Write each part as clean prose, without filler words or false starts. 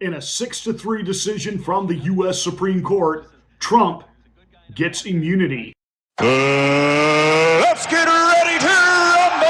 In a 6-3 decision from the U.S. Supreme Court, Trump gets immunity. Let's get ready to rumble!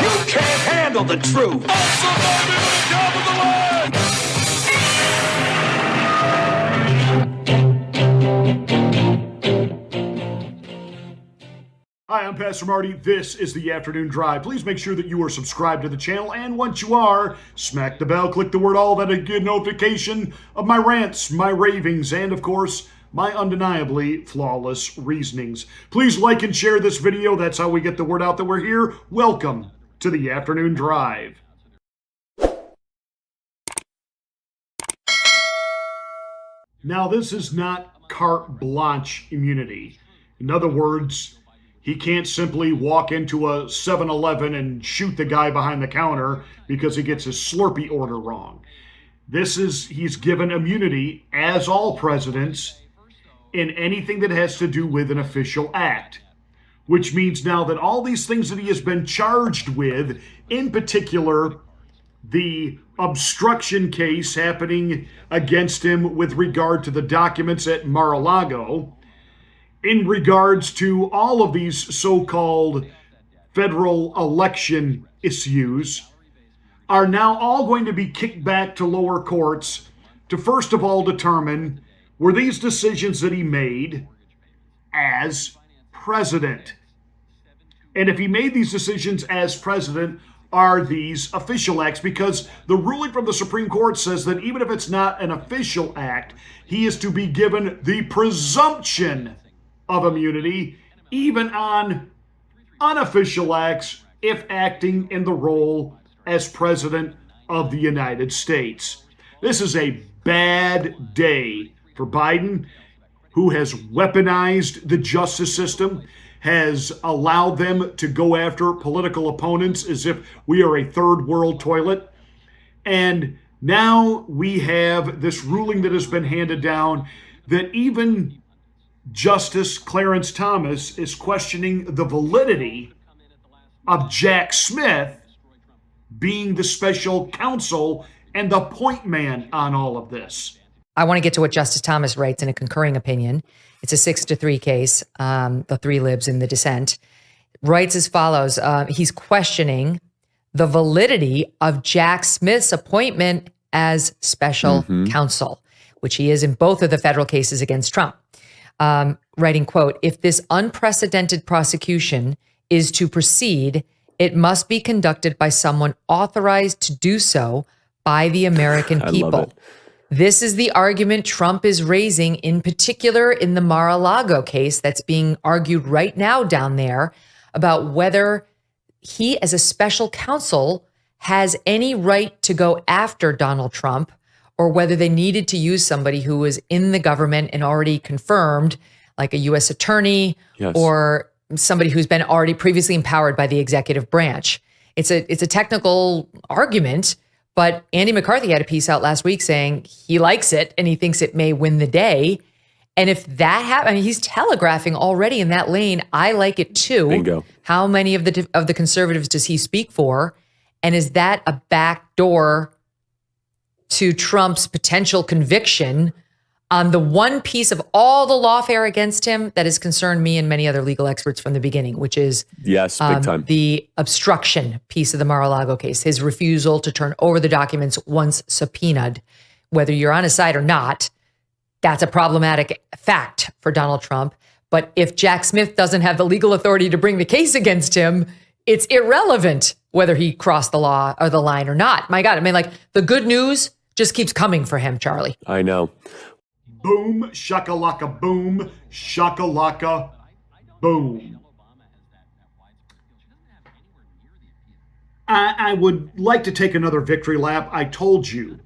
You can't handle the truth. Somebody to the top of the line. Hi, I'm Pastor Marty. This is the Afternoon Drive. Please make sure that you are subscribed to the channel, and once you are, smack the bell, click the word all, that a good notification of my rants, my ravings, and of course, my undeniably flawless reasonings. Please like and share this video. That's how we get the word out that we're here. Welcome to the Afternoon Drive. Now, this is not carte blanche immunity. In other words, he can't simply walk into a 7-Eleven and shoot the guy behind the counter because he gets his Slurpee order wrong. He's given immunity, as all presidents, in anything that has to do with an official act. Which means now that all these things that he has been charged with, in particular, the obstruction case happening against him with regard to the documents at Mar-a-Lago, in regards to all of these so-called federal election issues, are now all going to be kicked back to lower courts to first of all determine, were these decisions that he made as president? And if he made these decisions as president, are these official acts? Because the ruling from the Supreme Court says that even if it's not an official act, he is to be given the presumption of immunity, even on unofficial acts, if acting in the role as president of the United States. This is a bad day for Biden, who has weaponized the justice system, has allowed them to go after political opponents as if we are a third world toilet. And now we have this ruling that has been handed down that even Justice Clarence Thomas is questioning the validity of Jack Smith being the special counsel and the point man on all of this. I want to get to what Justice Thomas writes in a concurring opinion. It's a 6-3 case. The three libs in the dissent writes as follows. He's questioning the validity of Jack Smith's appointment as special counsel, which he is in both of the federal cases against Trump. Writing, quote, "If this unprecedented prosecution is to proceed, it must be conducted by someone authorized to do so by the American people. This is the argument Trump is raising, in particular in the Mar-a-Lago case that's being argued right now down there about whether he, as a special counsel, has any right to go after Donald Trump, or whether they needed to use somebody who was in the government and already confirmed, like a U.S. attorney, or somebody who's been already previously empowered by the executive branch. It's a technical argument, but Andy McCarthy had a piece out last week saying he likes it and he thinks it may win the day. And if that happens, I mean, he's telegraphing already in that lane. I like it too. Bingo. How many of the conservatives does he speak for? And is that a backdoor to Trump's potential conviction on the one piece of all the lawfare against him that has concerned me and many other legal experts from the beginning, which is big time. The obstruction piece of the Mar-a-Lago case, his refusal to turn over the documents once subpoenaed. Whether you're on his side or not, that's a problematic fact for Donald Trump. But if Jack Smith doesn't have the legal authority to bring the case against him, it's irrelevant whether he crossed the law or the line or not. My God, I mean, like, the good news just keeps coming for him, Charlie. I know. Boom, shakalaka, boom, shakalaka, boom. I would like to take another victory lap. I told you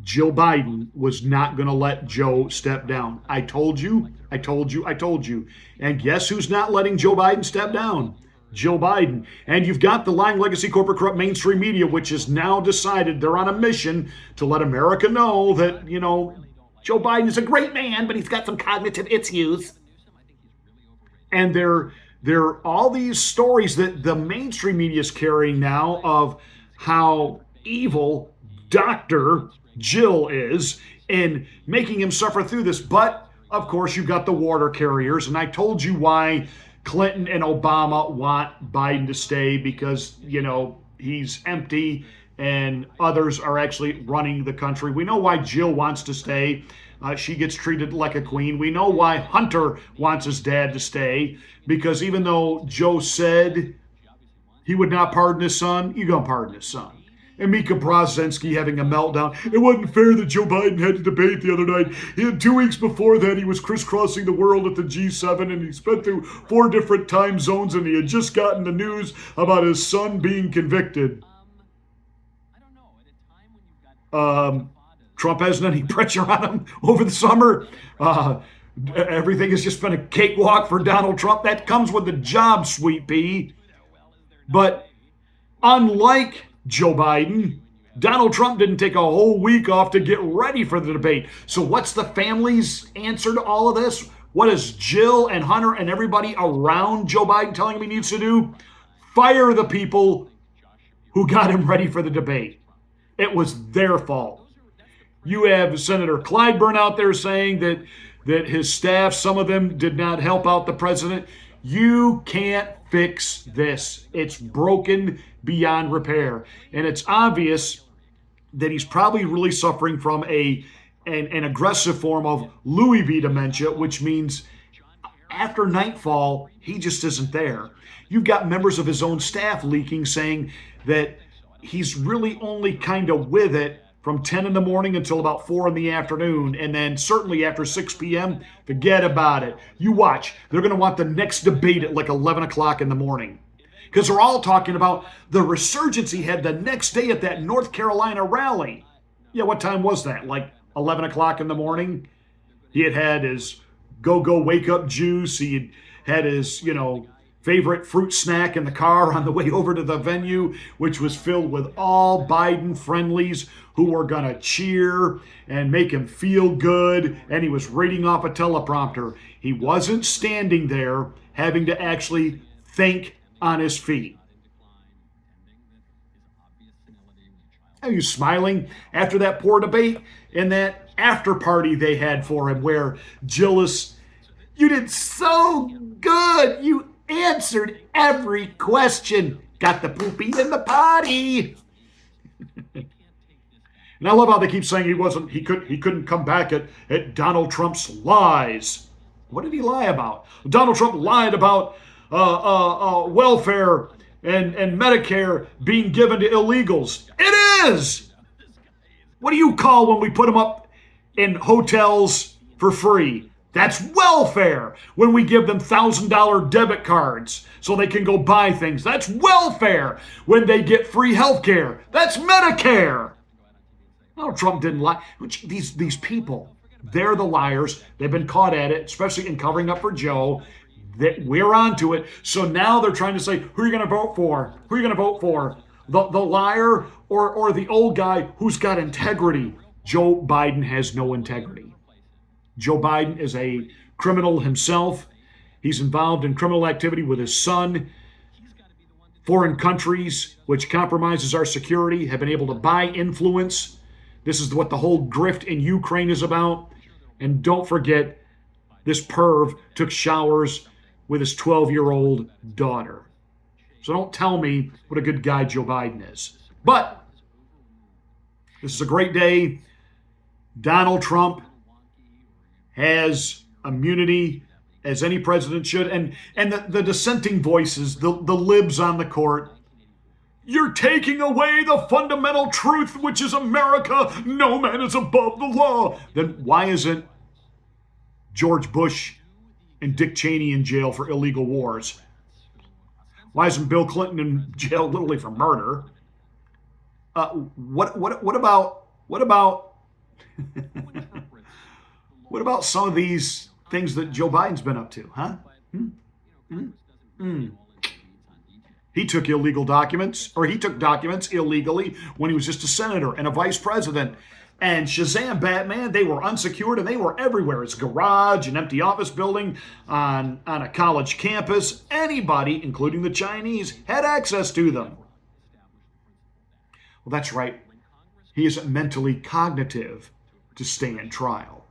Joe Biden was not going to let Joe step down. I told you. And guess who's not letting Joe Biden step down? Joe Biden. And you've got the lying legacy corporate corrupt mainstream media, which has now decided they're on a mission to let America know that, you know, Joe Biden is a great man, but he's got some cognitive issues. And there are all these stories that the mainstream media is carrying now of how evil Dr. Jill is in making him suffer through this. But, of course, you've got the water carriers, and I told you why Clinton and Obama want Biden to stay, because, he's empty and others are actually running the country. We know why Jill wants to stay. She gets treated like a queen. We know why Hunter wants his dad to stay, because even though Joe said he would not pardon his son, you're going to pardon his son. And Mika Brzezinski having a meltdown. It wasn't fair that Joe Biden had to debate the other night. He had 2 weeks before that, he was crisscrossing the world at the G7, and he spent through 4 different time zones, and he had just gotten the news about his son being convicted. Trump hasn't any pressure on him over the summer. Everything has just been a cakewalk for Donald Trump. That comes with the job, Sweet Pea. But unlike Joe Biden, Donald Trump didn't take a whole week off to get ready for the debate. So what's the family's answer to all of this? What is Jill and Hunter and everybody around Joe Biden telling him he needs to do? Fire the people who got him ready for the debate. It was their fault. You have Senator Clyburn out there saying that his staff, some of them did not help out the president. You can't fix this. It's broken beyond repair. And it's obvious that he's probably really suffering from an aggressive form of Louis B dementia, which means after nightfall, he just isn't there. You've got members of his own staff leaking, saying that he's really only kind of with it from 10 in the morning until about 4 in the afternoon. And then certainly after 6 p.m., forget about it. You watch. They're going to want the next debate at like 11 o'clock in the morning. Because they're all talking about the resurgence he had the next day at that North Carolina rally. Yeah, what time was that? Like 11 o'clock in the morning? He had his go-go wake-up juice. He had his, favorite fruit snack in the car on the way over to the venue, which was filled with all Biden friendlies who were going to cheer and make him feel good. And he was reading off a teleprompter. He wasn't standing there having to actually think on his feet. Are you smiling after that poor debate and that after party they had for him where Jill is, you did so good. You answered every question. Got the poopy in the potty. And I love how they keep saying he couldn't come back at Donald Trump's lies. What did he lie about? Donald Trump lied about welfare and Medicare being given to illegals. It is! What do you call when we put them up in hotels for free? That's welfare. When we give them $1,000 debit cards so they can go buy things, that's welfare. When they get free health care, that's Medicare. No, Trump didn't lie. These people, they're the liars. They've been caught at it, especially in covering up for Joe. That we're onto it. So now they're trying to say, who are you going to vote for? Who are you going to vote for? The liar or the old guy who's got integrity? Joe Biden has no integrity. Joe Biden is a criminal himself. He's involved in criminal activity with his son. Foreign countries, which compromises our security, have been able to buy influence. This is what the whole grift in Ukraine is about. And don't forget, this perv took showers with his 12-year-old daughter. So don't tell me what a good guy Joe Biden is. But this is a great day. Donald Trump has immunity, as any president should. And the dissenting voices, the libs on the court, you're taking away the fundamental truth, which is America. No man is above the law. Then why isn't George Bush and Dick Cheney in jail for illegal wars? Why isn't Bill Clinton in jail literally for murder? What about what about some of these things that Joe Biden's been up to, huh? He took illegal documents, or he took documents illegally when he was just a senator and a vice president. And Shazam, Batman, they were unsecured and they were everywhere. It's a garage, an empty office building, on a college campus. Anybody, including the Chinese, had access to them. Well, that's right. He isn't mentally cognitive to stand trial.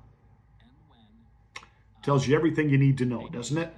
Tells you everything you need to know, doesn't it?